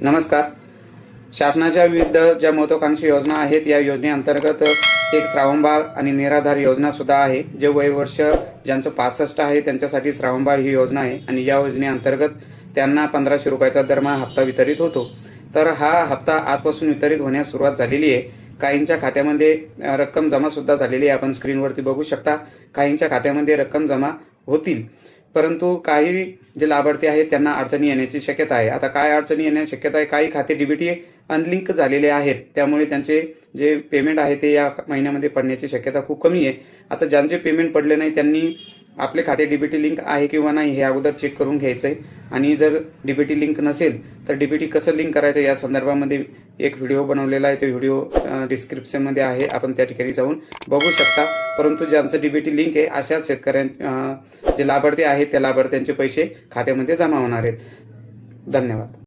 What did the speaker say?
नमस्कार. शासनाच्या विविध ज्या महत्वाकांक्षी योजना आहेत या योजनेअंतर्गत एक श्रावणबाळ आणि निराधार योजना सुद्धा आहे. जे वयवर्ष ज्यांचं 65 आहे त्यांच्यासाठी श्रावणबाळ ही योजना आहे आणि या योजनेअंतर्गत त्यांना 1500 रुपयाचा दरमहा हप्ता वितरित होतो. तर हा हप्ता आजपासून वितरित होण्यास सुरुवात झालेली आहे. काहींच्या खात्यामध्ये रक्कम जमा सुद्धा झालेली आहे. आपण स्क्रीनवरती बघू शकता. काहींच्या खात्यामध्ये रक्कम जमा होतील, परंतु काही जे लाभार्थी आहेत त्यांना अडचणी येण्याची शक्यता आहे. आता काय अडचणी येण्याची शक्यता आहे? काही खाते डीबीटी अनलिंक झालेले आहेत, त्यामुळे त्यांचे जे पेमेंट आहे ते या महिन्यामध्ये पडण्याची शक्यता खूप कमी आहे. आता ज्यांचे पेमेंट पडले नाही त्यांनी आपले खाते डीबीटी लिंक आहे किंवा नाही हे अगोदर चेक करून घ्यायचं आहे. आणि जर डीबीटी लिंक नसेल तर डीबीटी कसं लिंक करायचं या संदर्भामध्ये एक व्हिडिओ बनवलेला आहे. तो व्हिडिओ डिस्क्रिप्शनमध्ये आहे, आपण त्या ठिकाणी जाऊन बघू शकता. परंतु ज्यांचं डीबीटी लिंक आहे अशा शेतकऱ्यांचे जे लाभार्थी आहेत त्या लाभार्थ्यांचे पैसे खात्यामध्ये जमा होणार आहेत. धन्यवाद.